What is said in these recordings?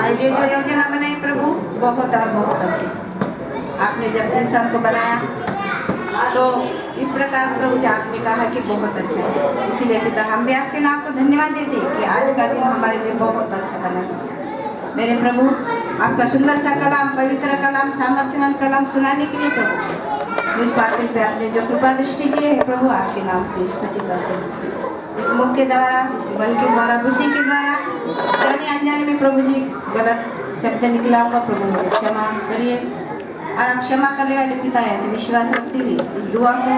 और ये जो योजना बनाई प्रभु बहुत और बहुत अच्छी। आपने जब इंसान को बनाया तो इस प्रकार प्रभु जी आपने कहा कि बहुत अच्छा है। इसीलिए पिता हम भी आपके नाम को धन्यवाद देते हैं कि आज का दिन हमारे लिए बहुत अच्छा बना। मेरे प्रभु आपका सुंदर सा कलाम, पवित्र कलाम, सामर्थ्यवान कलाम सुनाने के लिए प्रभु मुझ पाटिल पे आपने जो कृपा दृष्टि की है प्रभु आपके नाम की स्तुति करते हैं। इस मुख के द्वारा, इस मन के द्वारा, बुद्धि के द्वारा जाने अनजाने में प्रभु जी गलत शब्द निकला होगा प्रभु मुझे क्षमा करिए। और आप क्षमा करने वाले पिता ऐसे विश्वास रखते हुए इस दुआ को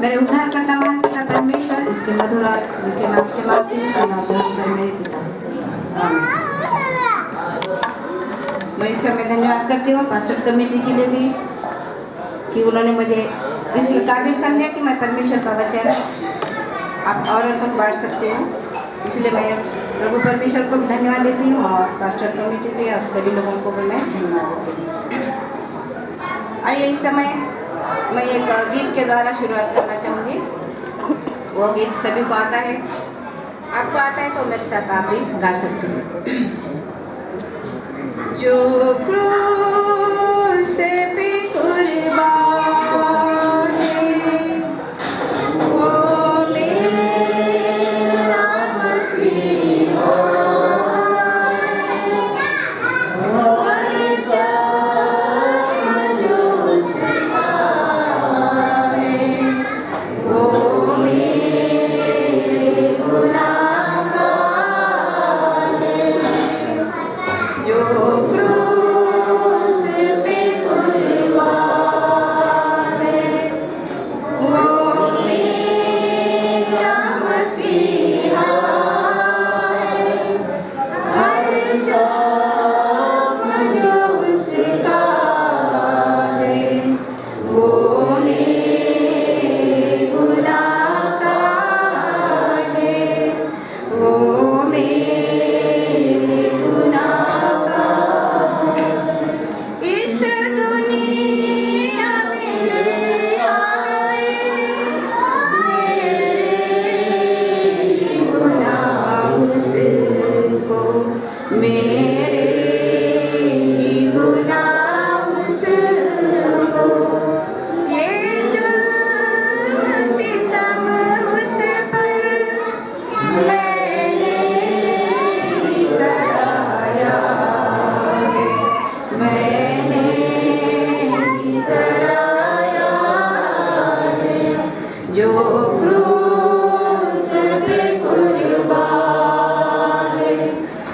मेरे उद्धार करता महान पिता परमेश्वर इसके मधुर और मीठे नाम से मांगती हूँ, सुना ग्रहण कर मेरे पिता। मैं इस समय धन्यवाद करती हूँ पास्टर कमेटी के लिए भी कि उन्होंने मुझे इस काबिल समझा कि मैं परमेश्वर का वचन आप औरों तक बांट सकते हो। इसलिए मैं प्रभु परमेश्वर को भी धन्यवाद देती हूँ और पास्टर कमेटी के और सभी लोगों को भी मैं धन्यवाद देती हूँ। आइए इस समय मैं एक गीत के द्वारा शुरुआत करना चाहूँगी। वो गीत सभी को आता है, आपको आता है तो मेरे साथ आप भी गा सकते हैं। जो क्रूस पे कुर्बान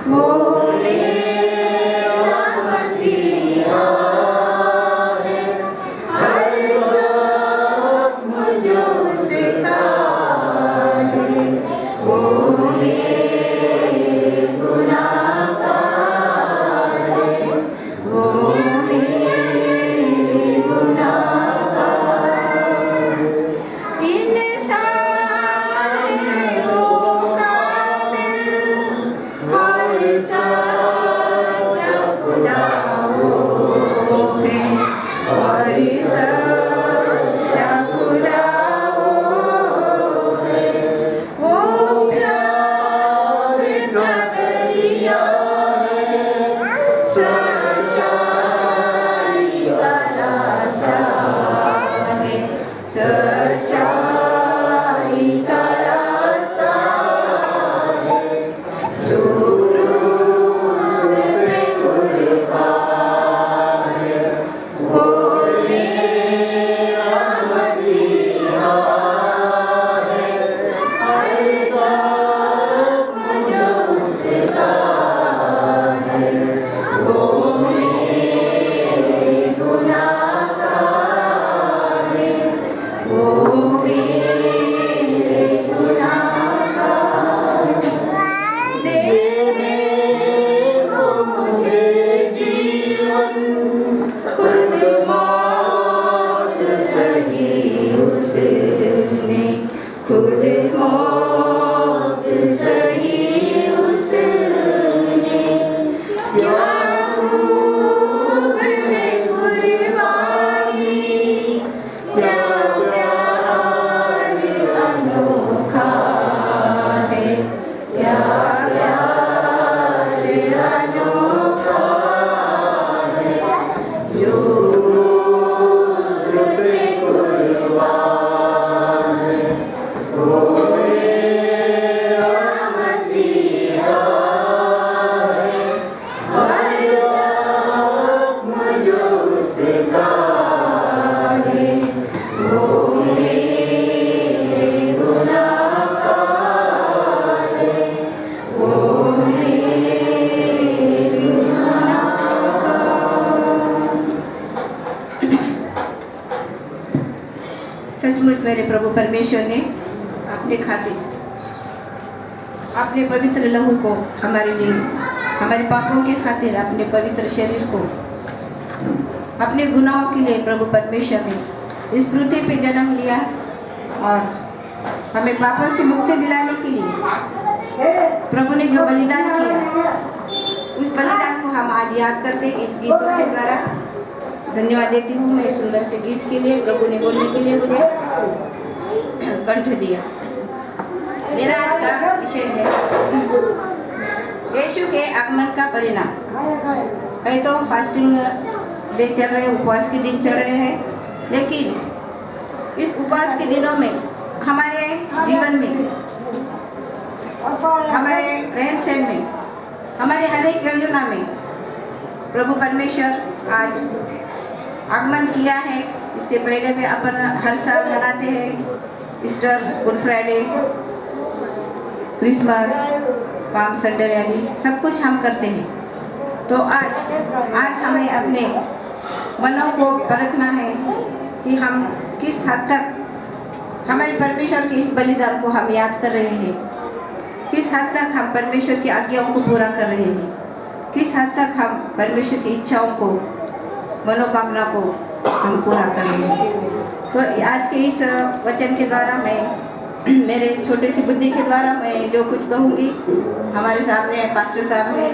Holy मेरे प्रभु परमेश्वर ने अपने खातिर अपने पवित्र लहू को हमारे लिए, हमारे पापों के खातिर अपने पवित्र शरीर को, अपने गुनाहों के लिए प्रभु परमेश्वर ने इस पृथ्वी पे जन्म लिया और हमें पापों से मुक्ति दिलाने के लिए प्रभु ने जो बलिदान किया, उस बलिदान को हम आज याद करते हैं इस गीतों के द्वारा। धन्यवाद देती हूँ मैं इस सुंदर से गीत के लिए, प्रभु ने बोलने के लिए मुझे कंठ दिया। मेरा आज का विषय है यीशु के आगमन का परिणाम। कई तो फास्टिंग डे चल रहे, उपवास के दिन चल रहे हैं, लेकिन इस उपवास के दिनों में हमारे जीवन में, हमारे रहन सहन में, हमारे हर एक योजना में प्रभु परमेश्वर आज आगमन किया है। इससे पहले भी अपन हर साल मनाते हैं Easter, good Friday, Christmas, palm Sunday rally, सब कुछ हम करते हैं। तो आज हमें अपने मनों को परखना है कि हम किस हद तक हमारे परमेश्वर के इस बलिदान को हम याद कर रहे हैं, किस हद तक हम परमेश्वर की आज्ञाओं को पूरा कर रहे हैं, किस हद तक हम परमेश्वर की इच्छाओं को, मनोकामना को हम पूरा कर रहे हैं। तो आज के इस वचन के द्वारा मैं, मेरे छोटी सी बुद्धि के द्वारा मैं जो कुछ कहूँगी, हमारे सामने पास्टर साहब हैं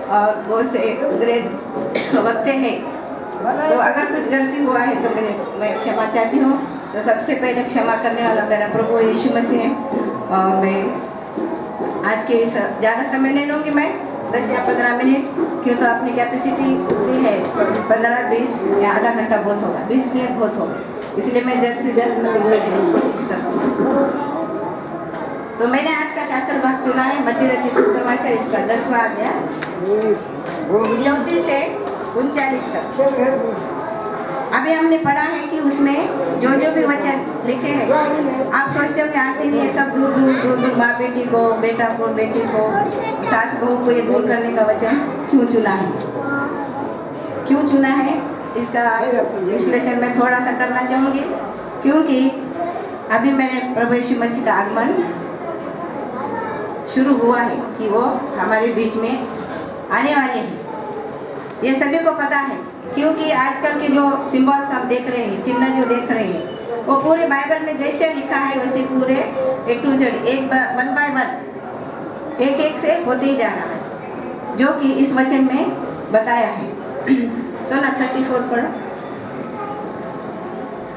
और बहुत से ग्रेट वक्ते हैं, तो अगर कुछ गलती हुआ है तो मैं क्षमा चाहती हूँ। तो सबसे पहले क्षमा करने वाला मेरा प्रभु यीशु मसीह है। और मैं आज के इस ज़्यादा समय नहीं लूँगी, मैं 10 या 15 मिनट, क्यों तो अपनी कैपेसिटी उतनी है, 15-20 या आधा घंटा बहुत होगा, 20 मिनट बहुत होगा, इसलिए मैं जल्द से जल्द बोलने की कोशिश करती हूँ। तो मैंने आज का शास्त्र भाग चुना है मत्ती रचित सुसमाचार, इसका 10वां अध्याय 34 से 39 तक। अभी हमने पढ़ा है कि उसमें जो भी वचन लिखे हैं, आप सोचते हो कि आंटी ने सब दूर माँ बेटी को, बेटा को, बेटी को, सास बहू को ये दूर करने का वचन क्यों चुना है, क्यों चुना है, इसका विश्लेषण मैं थोड़ा सा करना चाहूँगी। क्योंकि अभी मेरे प्रभु यीशु मसीह का आगमन शुरू हुआ है कि वो हमारे बीच में आने वाले हैं, ये सभी को पता है। क्योंकि आजकल के जो सिंबल्स हम देख रहे हैं, चिन्ह जो देख रहे हैं, वो पूरे बाइबल में जैसे लिखा है वैसे पूरे A to Z, एक 1 by 1, एक से होते ही जा रहा है, जो कि इस वचन में बताया है। सोना 34 पढ़ो।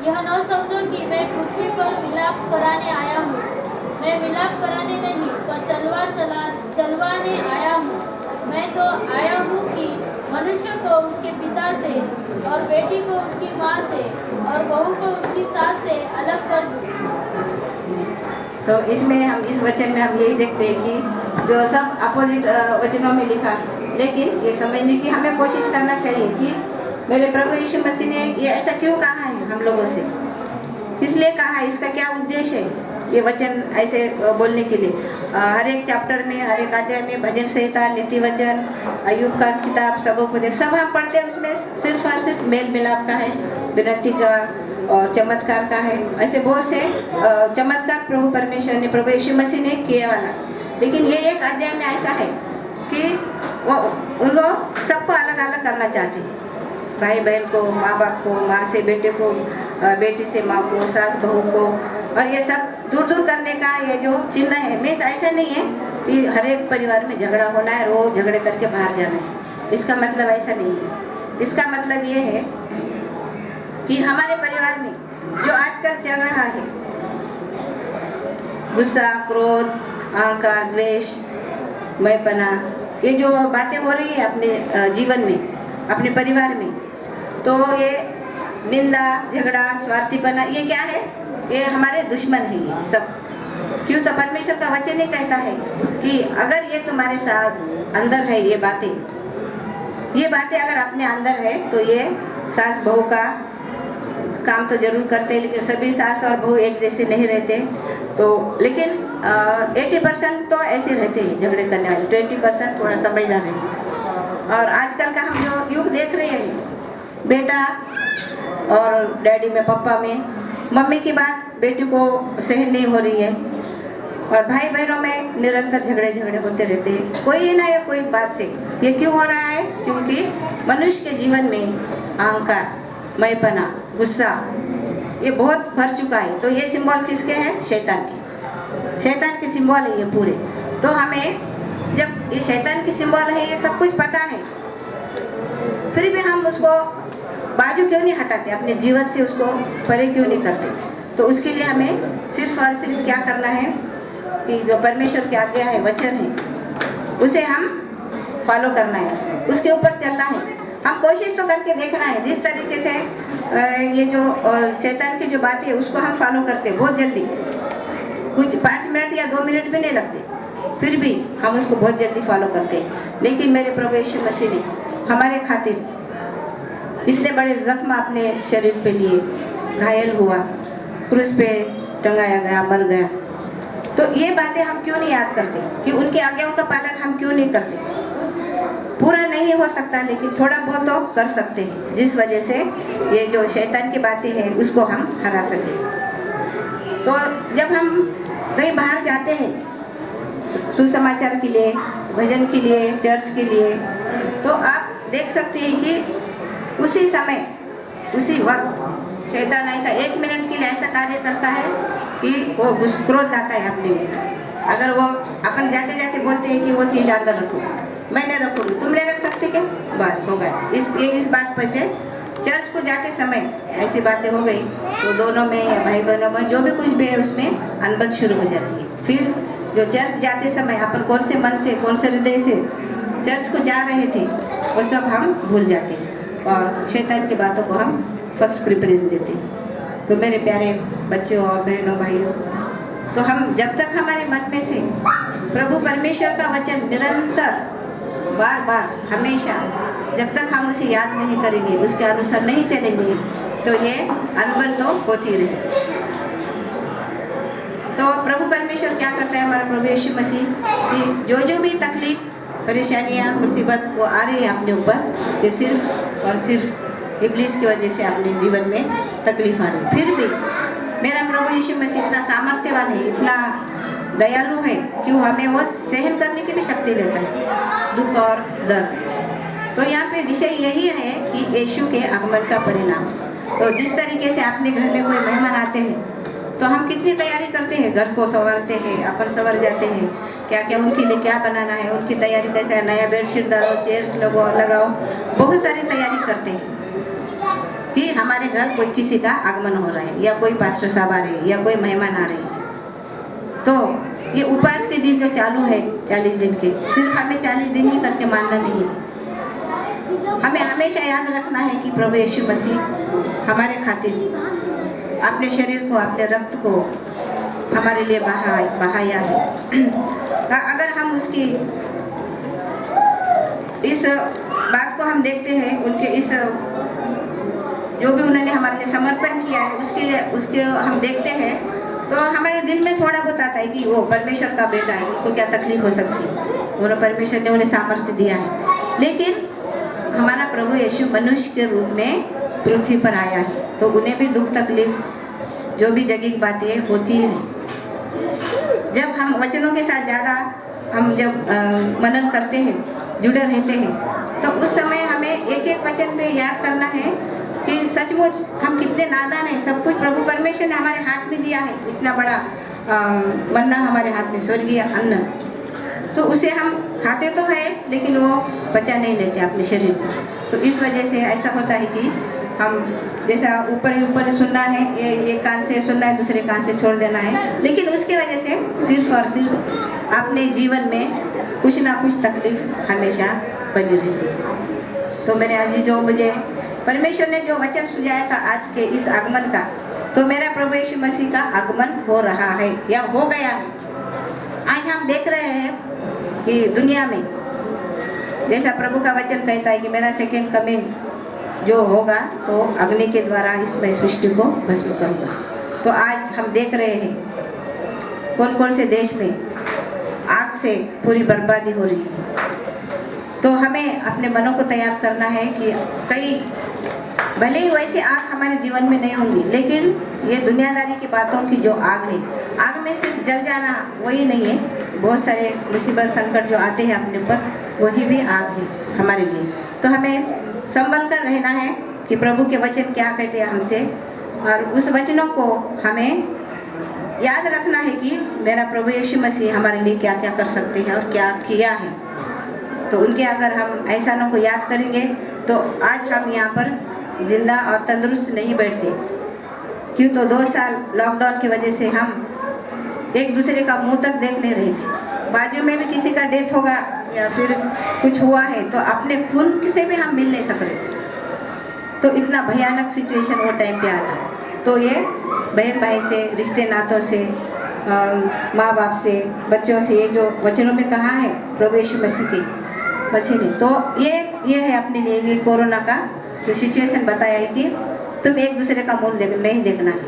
यह न समझो कि मैं पृथ्वी पर विलाप कराने आया हूँ, मैं विलाप कराने नहीं पर तलवार चलवाने आया हूँ। मैं तो आया हूँ कि मनुष्य को उसके पिता से और बेटी को उसकी माँ से और बहू को उसकी सास से अलग कर दूँ। तो इसमें हम इस वचन में हम यही देखते हैं कि जो सब अपोजिट वचनों में लिखा है, लेकिन ये समझने की हमें कोशिश करना चाहिए कि मेरे प्रभु यीशु मसीह ने ये ऐसा क्यों कहा है हम लोगों से, किस लिए कहा है, इसका क्या उद्देश्य है ये वचन ऐसे बोलने के लिए। हर एक चैप्टर में, हर एक अध्याय में भजन संहिता, नीति वचन, अय्यूब का किताब, सबोपदेश, सब हम पढ़ते हैं। उसमें सिर्फ और सिर्फ मेल मिलाप का है, विनती का और चमत्कार का है। ऐसे बहुत से चमत्कार प्रभु परमेश्वर ने, प्रभु यीशु मसीह ने किए वाला। लेकिन ये एक अध्याय में ऐसा है कि वो उनको सबको अलग अलग करना चाहते हैं, भाई बहन को, माँ बाप को, माँ से बेटे को, बेटी से माँ को, सास बहू को, और ये सब दूर दूर करने का ये जो चिन्ह है। मीन्स ऐसा नहीं है कि हर एक परिवार में झगड़ा होना है, रोज झगड़े करके बाहर जाना है, इसका मतलब ऐसा नहीं है। इसका मतलब ये है कि हमारे परिवार में जो आजकल चल रहा है, गुस्सा, क्रोध, अहंकार, द्वेष, मैंपना, ये जो बातें हो रही है अपने जीवन में, अपने परिवार में, तो ये निंदा, झगड़ा, स्वार्थीपना, ये क्या है, ये हमारे दुश्मन है ये सब। क्यों तो परमेश्वर का वचन ही कहता है कि अगर ये तुम्हारे साथ अंदर है, ये बातें अगर अपने अंदर है, तो ये सास बहू का काम तो जरूर करते हैं, लेकिन सभी सास और बहू एक जैसे नहीं रहते। तो लेकिन 80% तो ऐसे रहते हैं झगड़े करने वाले, 20% थोड़ा समझदार रहते हैं। और आजकल का हम जो युग देख रहे हैं, बेटा और डैडी में, पापा में, मम्मी की बात बेटी को सहन नहीं हो रही है और भाई बहनों में निरंतर झगड़े होते रहते हैं कोई ना या कोई बात से। ये क्यों हो रहा है? क्योंकि मनुष्य के जीवन में अहंकार, मैपना, गुस्सा ये बहुत भर चुका है। तो ये सिंबल किसके हैं? शैतान के। शैतान के सिंबल है ये पूरे। तो हमें जब ये शैतान की सिंबल है, ये सब कुछ पता है, फिर भी हम उसको बाजू क्यों नहीं हटाते, अपने जीवन से उसको परे क्यों नहीं करते? तो उसके लिए हमें सिर्फ और सिर्फ क्या करना है कि जो परमेश्वर की आज्ञा है, वचन है, उसे हम फॉलो करना है, उसके ऊपर चलना है। हम कोशिश तो करके देखना है जिस तरीके से ये जो शैतान की जो बात है उसको हम फॉलो करते हैं बहुत जल्दी, कुछ 5 मिनट या 2 मिनट भी नहीं लगते, फिर भी हम उसको बहुत जल्दी फॉलो करते हैं। लेकिन मेरे प्रभु यीशु मसीह ने हमारे खातिर इतने बड़े जख्म अपने शरीर पे लिए, घायल हुआ, क्रूस पे टंगाया गया, मर गया। तो ये बातें हम क्यों नहीं याद करते कि उनकी आज्ञाओं का पालन हम क्यों नहीं करते? पूरा नहीं हो सकता लेकिन थोड़ा बहुत तो कर सकते हैं, जिस वजह से ये जो शैतान की बातें हैं उसको हम हरा सकें। तो जब हम कहीं बाहर जाते हैं सुसमाचार के लिए, भजन के लिए, चर्च के लिए, तो आप देख सकते हैं कि उसी समय, उसी वक्त शैतान ऐसा 1 मिनट के लिए ऐसा कार्य करता है कि वो क्रोध लाता है अपने में। अगर वो अपन जाते जाते बोलते हैं कि वो चीज़ अंदर रखो, मैं नहीं रखूँगी, तुम नहीं रख सकते क्या? बस हो गया। इस बात पर से चर्च को जाते समय ऐसी बातें हो गई तो दोनों में या भाई बहनों में जो भी कुछ भी है उसमें अनबन शुरू हो जाती है। फिर जो चर्च जाते समय अपन कौन से मन से, कौन से हृदय से चर्च को जा रहे थे वो सब हम भूल जाते हैं और शैतान की बातों को हम फर्स्ट प्रेफरेंस देते हैं। तो मेरे प्यारे बच्चों और बहनों, भाइयों, तो हम जब तक हमारे मन में से प्रभु परमेश्वर का वचन निरंतर बार बार हमेशा जब तक हम उसे याद नहीं करेंगे, उसके अनुसार नहीं चलेंगे, तो ये अनबन तो होती रहेगी। तो प्रभु परमेश्वर क्या करता है हमारा प्रभु यीशु मसीह कि जो भी तकलीफ, परेशानियाँ, मुसीबत वो आ रही है अपने ऊपर, ये सिर्फ और सिर्फ इब्लीस की वजह से अपने जीवन में तकलीफ आ रही है। फिर भी मेरा प्रभु यीशु मसीह इतना सामर्थ्यवान है, इतना दयालु है कि वो हमें वो सहन करने की भी शक्ति देता है, दुख और दर्द। तो यहाँ पे विषय यही है कि यीशु के आगमन का परिणाम। तो जिस तरीके से अपने घर में कोई मेहमान आते हैं तो हम कितनी तैयारी करते हैं, घर को संवारते हैं, अपन संवर जाते हैं, क्या क्या उनके लिए क्या बनाना है, उनकी तैयारी कैसे है, नया बेडशीट डालो, चेयर्स लगाओ, बहुत सारी तैयारी करते हैं कि हमारे घर कोई किसी का आगमन हो रहा है या कोई पास्टर साहब आ रहे हैं या कोई मेहमान आ रहे हैं। तो ये उपवास के दिन जो चालू है 40 दिन के, सिर्फ हमें 40 दिन ही करके मानना नहीं है। हमें हमेशा याद रखना है कि प्रभु यीशु मसीह हमारे खातिर अपने शरीर को, अपने रक्त को हमारे लिए बहाया है। अगर हम उसकी इस बात को हम देखते हैं, उनके इस जो भी उन्होंने हमारे लिए समर्पण किया है उसके हम देखते हैं, तो हमारे दिल में थोड़ा बहुत आता है कि वो परमेश्वर का बेटा है, उनको क्या तकलीफ हो सकती है, उन्हें परमेश्वर ने उन्हें सामर्थ्य दिया है। लेकिन हमारा प्रभु यीशु मनुष्य के रूप में पृथ्वी पर आया है, तो उन्हें भी दुख तकलीफ जो भी जगह की बातें होती है। जब हम वचनों के साथ ज़्यादा हम जब मनन करते हैं, जुड़े रहते हैं, तो उस समय हमें एक एक वचन पे याद करना है कि सचमुच हम कितने नादान हैं। सब कुछ प्रभु परमेश्वर ने हमारे हाथ में दिया है, इतना बड़ा मन्ना हमारे हाथ में, स्वर्गीय अन्न, तो उसे हम खाते तो है लेकिन वो पचा नहीं लेते अपने शरीर को। तो इस वजह से ऐसा होता है कि हम जैसा ऊपर सुनना है, एक कान से सुनना है, दूसरे कान से छोड़ देना है, लेकिन उसके वजह से सिर्फ और सिर्फ अपने जीवन में कुछ ना कुछ तकलीफ हमेशा बनी रहती है। तो मेरे आज जो मुझे परमेश्वर ने जो वचन सुझाया था आज के इस आगमन का, तो मेरा प्रभु यीशु मसीह का आगमन हो रहा है या हो गया है। आज हम देख रहे हैं कि दुनिया में जैसा प्रभु का वचन कहता है कि मेरा सेकेंड कमिंग जो होगा तो अग्नि के द्वारा इसमें सृष्टि को भस्म करूँगा। तो आज हम देख रहे हैं कौन कौन से देश में आग से पूरी बर्बादी हो रही है। तो हमें अपने मनों को तैयार करना है कि कई भले ही वैसी आग हमारे जीवन में नहीं होंगी, लेकिन ये दुनियादारी की बातों की जो आग है, आग में सिर्फ जल जाना वही नहीं है, बहुत सारे मुसीबत संकट जो आते हैं अपने ऊपर, वही भी आग है हमारे लिए। तो हमें संभल कर रहना है कि प्रभु के वचन क्या कहते हैं हमसे, और उस वचनों को हमें याद रखना है कि मेरा प्रभु यीशु मसीह हमारे लिए क्या क्या कर सकते हैं और क्या किया है। तो उनके अगर हम एहसानों को याद करेंगे तो आज हम यहाँ पर जिंदा और तंदुरुस्त नहीं बैठते। क्यों? तो 2 साल लॉकडाउन की वजह से हम एक दूसरे का मुंह तक देख नहीं रहे थे। बाजू में भी किसी का डेथ होगा या फिर कुछ हुआ है तो अपने खून से भी हम मिल नहीं सक रहे थे। तो इतना भयानक सिचुएशन वो टाइम पे आया था। तो ये बहन भाई से, रिश्ते नातों से, माँ बाप से, बच्चों से, ये जो वचनों में कहा है प्रभु यीशु मसीह ने, तो ये है अपने लिए ये कोरोना का जो सिचुएशन बताया है कि तुम एक दूसरे का मुंह नहीं देखना है।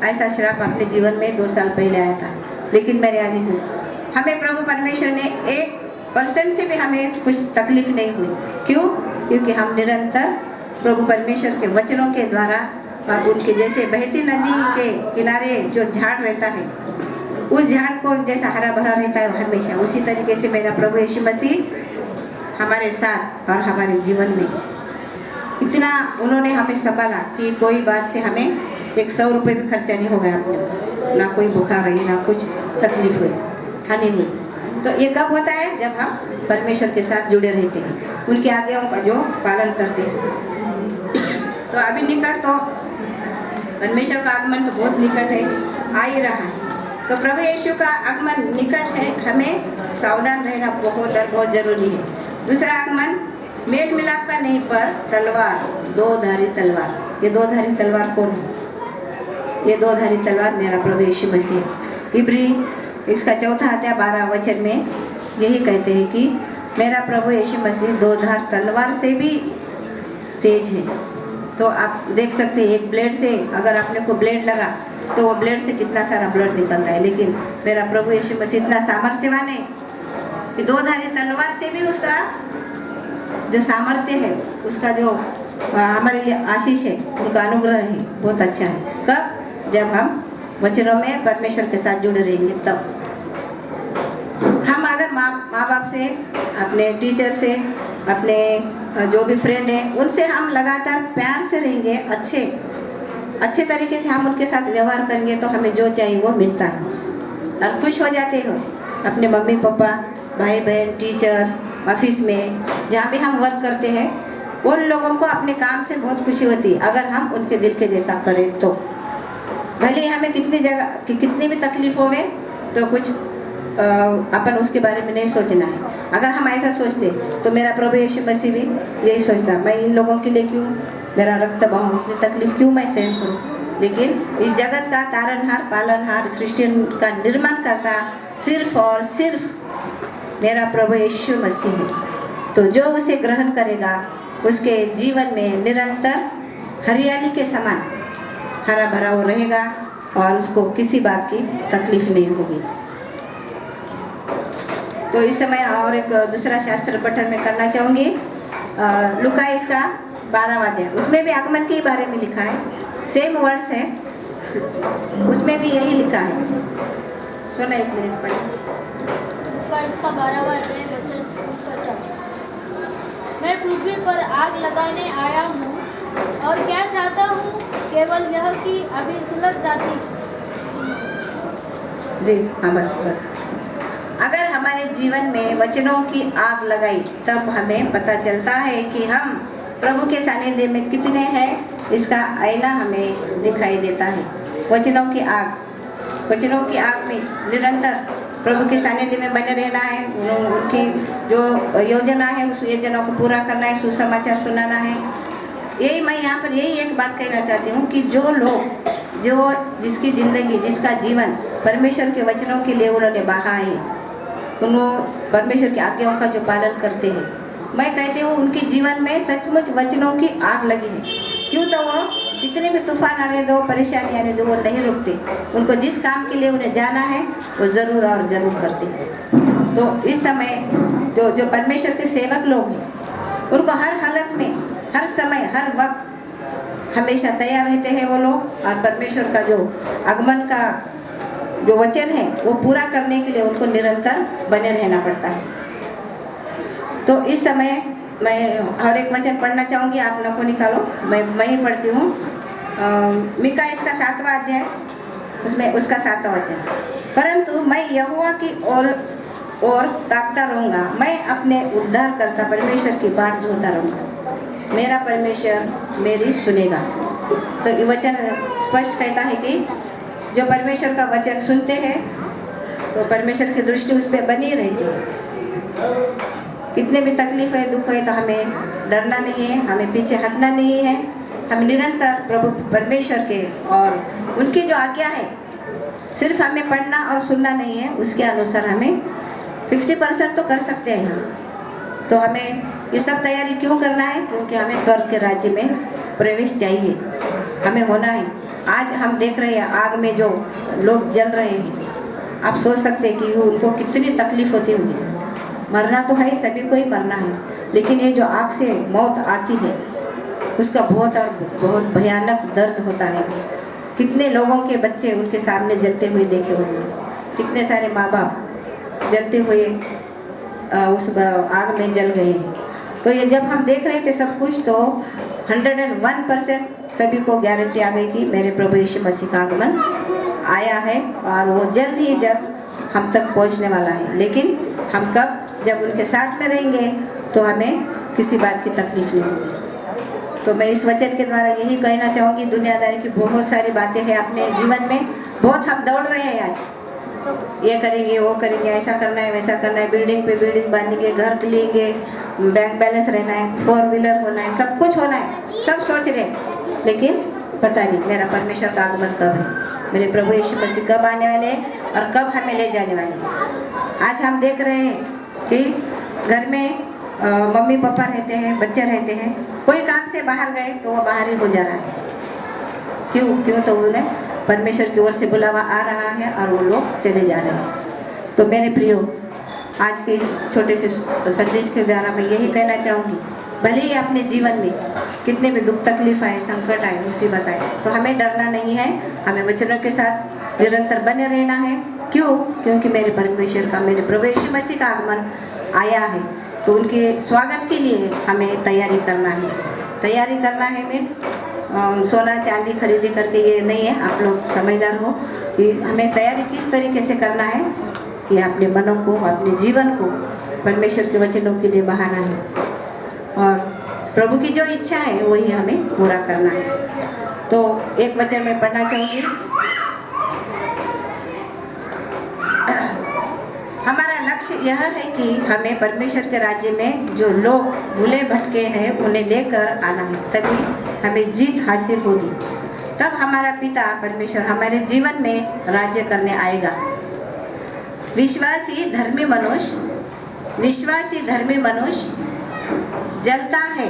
ऐसा श्राप अपने जीवन में 2 साल पहले आया था। लेकिन मेरे अजीजों, हमें प्रभु परमेश्वर ने 1% से भी हमें कुछ तकलीफ नहीं हुई। क्यों? क्योंकि हम निरंतर प्रभु परमेश्वर के वचनों के द्वारा और उनके जैसे बहती नदी के किनारे जो झाड़ रहता है, उस झाड़ को जैसा हरा भरा रहता है हमेशा, उसी तरीके से मेरा प्रभु यीशु मसीह हमारे साथ और हमारे जीवन में इतना उन्होंने हमें संभाला कि कोई बात से हमें 100 रुपये भी खर्चा नहीं हो गया अपने, ना कोई बुखार रही, ना कुछ तकलीफ हुई, हानि हुई। तो ये कब होता है? जब हम परमेश्वर के साथ जुड़े रहते हैं, उनकी आज्ञाओं का जो पालन करते हैं। तो अभी निकट तो परमेश्वर का आगमन तो बहुत निकट है, आ ही रहा है। तो प्रभु यीशु का आगमन निकट है, हमें सावधान रहना बहुत और बहुत जरूरी है। दूसरा आगमन मेल मिलाप का नहीं, पर तलवार, 2-धारी तलवार। ये 2-धारी तलवार कौन है? ये 2-धारी तलवार मेरा प्रभु यीशु मसीह। इब्री इसका 4 अध्याय 12 वचन में यही कहते हैं कि मेरा प्रभु यीशु मसीह 2 धार तलवार से भी तेज है। तो आप देख सकते हैं, एक ब्लेड से अगर आपने को ब्लेड लगा तो वो ब्लेड से कितना सारा ब्लड निकलता है, लेकिन मेरा प्रभु यीशु मसीह इतना सामर्थ्यवान है कि 2-धारी तलवार से भी उसका जो सामर्थ्य है, उसका जो हमारे लिए आशीष है, उनका अनुग्रह है, बहुत अच्छा है। कब? जब हम वचनों में परमेश्वर के साथ जुड़े रहेंगे तब। हम अगर माँ बाप से, अपने टीचर से, अपने जो भी फ्रेंड है, उनसे हम लगातार प्यार से रहेंगे, अच्छे तरीके से हम उनके साथ व्यवहार करेंगे तो हमें जो चाहिए वो मिलता है और खुश हो जाते हो। अपने मम्मी पापा, भाई बहन, टीचर्स, ऑफिस में जहाँ भी हम वर्क करते हैं, उन लोगों को अपने काम से बहुत खुशी होती है अगर हम उनके दिल के जैसा करें तो। भले ही हमें कितनी भी तकलीफ होवे तो कुछ अपन उसके बारे में नहीं सोचना है। अगर हम ऐसा सोचते तो मेरा प्रभु यीशु मसीह भी यही सोचता, मैं इन लोगों के लिए क्यों, मेरा रक्त बहाऊं, इतनी तकलीफ क्यों मैं सहन करूं। लेकिन इस जगत का तारनहार, पालनहार, सृष्टि का निर्माण करता सिर्फ और सिर्फ मेरा प्रभु यीशु मसीह है। तो जो उसे ग्रहण करेगा उसके जीवन में निरंतर हरियाली के समान हरा भरा वो रहेगा और उसको किसी बात की तकलीफ नहीं होगी। तो इस समय और एक दूसरा शास्त्र पठन में करना चाहूँगी, लूका इसका 12वां अध्याय, उसमें भी आगमन के बारे में लिखा है, सेम वर्ड्स है, उसमें भी यही लिखा है। सुना, 1 मिनट पढ़े। लूका इसका 12वां अध्याय वचन 50। मैं पृथ्वी पर आग लगाने आया हूँ और क्या चाहता हूँ, केवल यह कि अभी सुलझ जाती। जी हाँ, बस। अगर हमारे जीवन में वचनों की आग लगाई तब हमें पता चलता है कि हम प्रभु के सानिध्य में कितने हैं, इसका आईना हमें दिखाई देता है। वचनों की आग में निरंतर प्रभु के सानिध्य में बने रहना है, उनकी जो योजना है उस योजना को पूरा करना है, सुसमाचार सुनाना है। यही मैं यहाँ पर यही एक बात कहना चाहती हूँ कि जो लोग जिसकी ज़िंदगी, जिसका जीवन परमेश्वर के वचनों के लिए उन्होंने बहा है, उन्होंने परमेश्वर की आज्ञाओं का जो पालन करते हैं, मैं कहती हूँ उनके जीवन में सचमुच वचनों की आग लगी है। क्यों? तो वो कितने भी तूफान आने दो, परेशानी आने दो, वो नहीं रुकते। उनको जिस काम के लिए उन्हें जाना है वो ज़रूर और ज़रूर करते हैं। तो इस समय जो परमेश्वर के सेवक लोग हैं उनको हर हालत में, हर समय, हर वक्त हमेशा तैयार रहते हैं वो लोग। और परमेश्वर का जो आगमन का जो वचन है वो पूरा करने के लिए उनको निरंतर बने रहना पड़ता है। तो इस समय मैं और एक वचन पढ़ना चाहूँगी, आप लोग को निकालो, मैं ही पढ़ती हूँ। मीका इसका 7वां अध्याय, उसमें उसका 7वां वचन। परंतु मैं यहोवा की और ताकता रहूँगा, मैं अपने उद्धारकर्ता परमेश्वर की बाट जोता रहूँगा, मेरा परमेश्वर मेरी सुनेगा। तो ये वचन स्पष्ट कहता है कि जो परमेश्वर का वचन सुनते हैं तो परमेश्वर की दृष्टि उस पर बनी रहती है। कितने भी तकलीफ है, दुख है, तो हमें डरना नहीं है, हमें पीछे हटना नहीं है। हम निरंतर प्रभु परमेश्वर के और उनकी जो आज्ञा है सिर्फ हमें पढ़ना और सुनना नहीं है, उसके अनुसार हमें 50% तो कर सकते हैं हम। तो हमें ये सब तैयारी क्यों करना है? क्योंकि हमें स्वर्ग के राज्य में प्रवेश चाहिए, हमें होना है। आज हम देख रहे हैं आग में जो लोग जल रहे हैं, आप सोच सकते हैं कि उनको कितनी तकलीफ होती होगी। मरना तो है, सभी को ही मरना है, लेकिन ये जो आग से मौत आती है उसका बहुत भयानक दर्द होता है। कितने लोगों के बच्चे उनके सामने जलते हुए देखे होंगे, कितने सारे माँ बाप जलते हुए उस आग में जल गए हैं। तो ये जब हम देख रहे थे सब कुछ, तो 101% सभी को गारंटी आ गई कि मेरे प्रभु यीशु मसीह का आगमन आया है और वो जल्द ही जब हम तक पहुंचने वाला है। लेकिन हम कब? जब उनके साथ में रहेंगे तो हमें किसी बात की तकलीफ नहीं होगी। तो मैं इस वचन के द्वारा यही कहना चाहूँगी, दुनियादारी की बहुत सारी बातें हैं अपने जीवन में, बहुत हम दौड़ रहे हैं आज, ये करेंगे, वो करेंगे, ऐसा करना है, वैसा करना है, बिल्डिंग पे बिल्डिंग बांधेंगे, घर लेंगे, बैंक बैलेंस रहना है, 4 व्हीलर होना है, सब कुछ होना है, सब सोच रहे हैं। लेकिन पता नहीं मेरा परमेश्वर का आगमन कब है, मेरे प्रभु यीशु मसीह कब आने वाले हैं और कब हमें ले जाने वाले हैं। आज हम देख रहे हैं कि घर में मम्मी पापा रहते हैं, बच्चे रहते हैं, कोई काम से बाहर गए तो वो बाहर ही हो जा रहा है। क्यों? तो उन्हें परमेश्वर की ओर से बुलावा आ रहा है और वो लोग चले जा रहे हैं। तो मेरे प्रियो, आज के इस छोटे से संदेश के द्वारा मैं यही कहना चाहूँगी, भले ही अपने जीवन में कितने भी दुख तकलीफ आए, संकट आए, मुसीबत आए, तो हमें डरना नहीं है, हमें वचनों के साथ निरंतर बने रहना है। क्यों? क्योंकि मेरे परमेश्वर का, मेरे प्रभु यीशु मसीह का आगमन आया है, तो उनके स्वागत के लिए हमें तैयारी करना है। तैयारी करना है मीन्स सोना चांदी खरीदी करके ये नहीं है, आप लोग समझदार हो कि हमें तैयारी किस तरीके से करना है कि अपने मनों को, अपने जीवन को परमेश्वर के वचनों के लिए बहाना है और प्रभु की जो इच्छा है वही हमें पूरा करना है। तो एक वचन मैं पढ़ना चाहूँगी। हमारा लक्ष्य यह है कि हमें परमेश्वर के राज्य में जो लोग भूले भटके हैं उन्हें लेकर आना है, तभी हमें जीत हासिल होगी। तब हमारा पिता परमेश्वर हमारे जीवन में राज्य करने आएगा। विश्वासी धर्मी मनुष्य जलता है,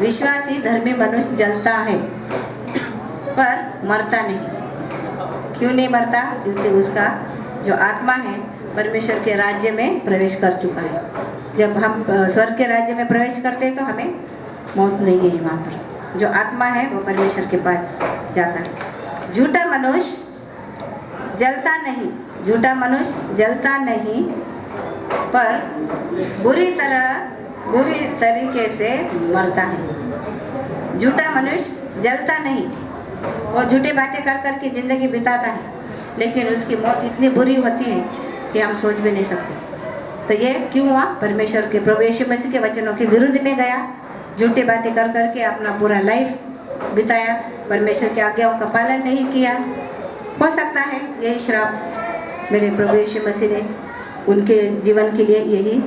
विश्वासी धर्मी मनुष्य जलता है पर मरता नहीं। क्यों नहीं मरता? क्योंकि उसका जो आत्मा है परमेश्वर के राज्य में प्रवेश कर चुका है। जब हम स्वर्ग के राज्य में प्रवेश करते हैं तो हमें मौत नहीं है वहाँ पर। जो आत्मा है वो परमेश्वर के पास जाता है। झूठा मनुष्य जलता नहीं पर बुरी तरीके से मरता है। झूठा मनुष्य जलता नहीं, वो झूठी बातें कर करके ज़िंदगी बिताता है, लेकिन उसकी मौत इतनी बुरी होती है कि हम सोच भी नहीं सकते। तो ये क्यों हुआ? परमेश्वर के प्रभु यीशु मसीह के वचनों के विरुद्ध में गया, झूठी बातें कर करके अपना पूरा लाइफ बिताया, परमेश्वर की आज्ञाओं का पालन नहीं किया। हो सकता है यही श्राप मेरे प्रभु यीशु मसीह ने उनके जीवन के लिए, यही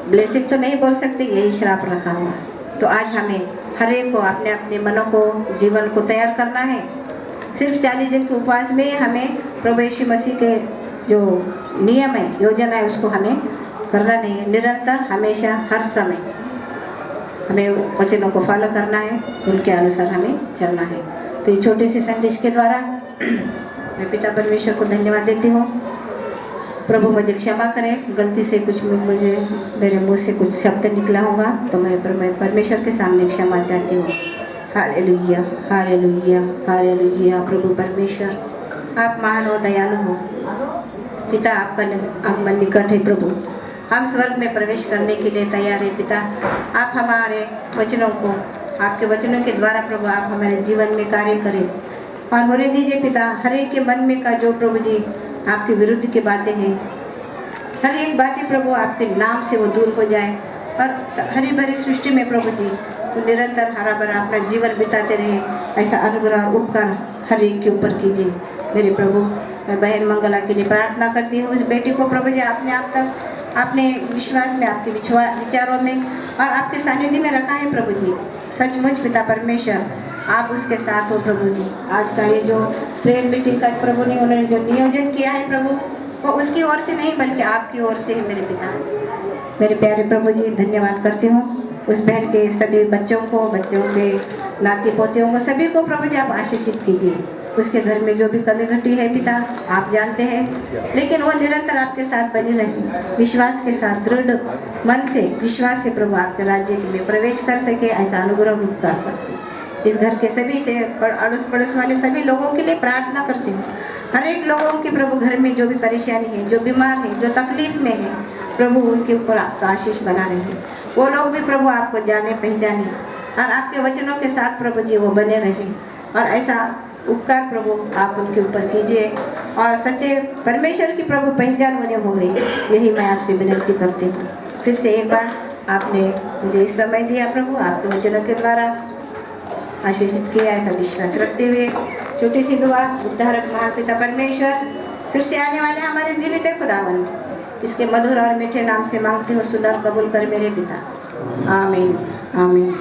ब्लेसिंग तो नहीं बोल सकते, यही श्राप रखा हुआ। तो आज हमें हर एक को अपने अपने मनों को, जीवन को तैयार करना है। सिर्फ 40 दिन के उपवास में हमें प्रभु यीशु मसीह के जो नियम है, योजना है, उसको हमें करना नहीं है। निरंतर हमेशा हर समय हमें वचनों को फॉलो करना है, उनके अनुसार हमें चलना है। तो ये छोटे से संदेश के द्वारा मैं पिता परमेश्वर को धन्यवाद देती हूँ प्रभु मुझे क्षमा करें, गलती से कुछ मुझे मेरे मुंह से कुछ शब्द निकला होगा तो मैं परमेश्वर के सामने क्षमा चाहती हूँ। Hallelujah, hallelujah, hallelujah. प्रभु परमेश्वर आप महान हो, दयालु हो। पिता आपका आगमन निकट है प्रभु, हम स्वर्ग में प्रवेश करने के लिए तैयार है पिता। आप हमारे वचनों को, आपके वचनों के द्वारा प्रभु आप हमारे जीवन में कार्य करें और होने दीजिए पिता। हर एक के मन में का जो प्रभु जी आपके विरुद्ध की बातें हैं, हर एक बातें प्रभु आपके नाम से वो दूर हो जाए और हरी भरी सृष्टि में प्रभु जी वो निरंतर हरा भरा अपना जीवन बिताते रहे। ऐसा अनुग्रह और उपकार हर एक के ऊपर कीजिए मेरे प्रभु। मैं बहन मंगला के लिए प्रार्थना करती हूँ, उस बेटी को प्रभु जी अपने आप तक अपने विश्वास में, आपके विचारों में और आपके सानिध्य में रखा है प्रभु जी। सचमुच पिता परमेश्वर आप उसके साथ हो प्रभु जी। आज का ये जो प्रेयर मीटिंग का प्रभु ने उन्होंने जो नियोजन किया है प्रभु, वो उसकी ओर से नहीं बल्कि आपकी ओर से है मेरे पिता। मेरे प्यारे प्रभु जी धन्यवाद करती हूँ उस बहन के सभी बच्चों को, बच्चों के नाती पोतियों को, सभी को प्रभु जी आप आशीषित कीजिए। उसके घर में जो भी कमी घटी है पिता आप जानते हैं, लेकिन वो निरंतर आपके साथ बनी रहे, विश्वास के साथ दृढ़ मन से, विश्वास से प्रभु आपके राज्य में प्रवेश कर सके, ऐसा अनुग्रह उपकार कीजिए। इस घर के सभी से अड़ोस पड़ोस वाले सभी लोगों के लिए प्रार्थना करती हूँ। हर एक लोगों के प्रभु घर में जो भी परेशानी है, जो बीमार है, जो तकलीफ में है प्रभु, उनके ऊपर आपका आशीष बना रहे। वो लोग भी प्रभु आपको जाने पहचाने और आपके वचनों के साथ प्रभु जी वो बने रहे और ऐसा उपकार प्रभु आप उनके ऊपर कीजिए और सच्चे परमेश्वर की प्रभु पहचान उन्हें हो गई। यही मैं आपसे विनती करती हूँ। फिर से एक बार आपने मुझे इस समय दिया प्रभु, आपके वचनों के द्वारा आशीषित किया, ऐसा विश्वास रखते हुए छोटी सी दुआ। उद्धारक महान पिता परमेश्वर, फिर से आने वाले हमारे जीवित खुदावन, इसके मधुर और मीठे नाम से मांगती हूँ, सुधा कबूल कर मेरे पिता। आमीन, आमीन।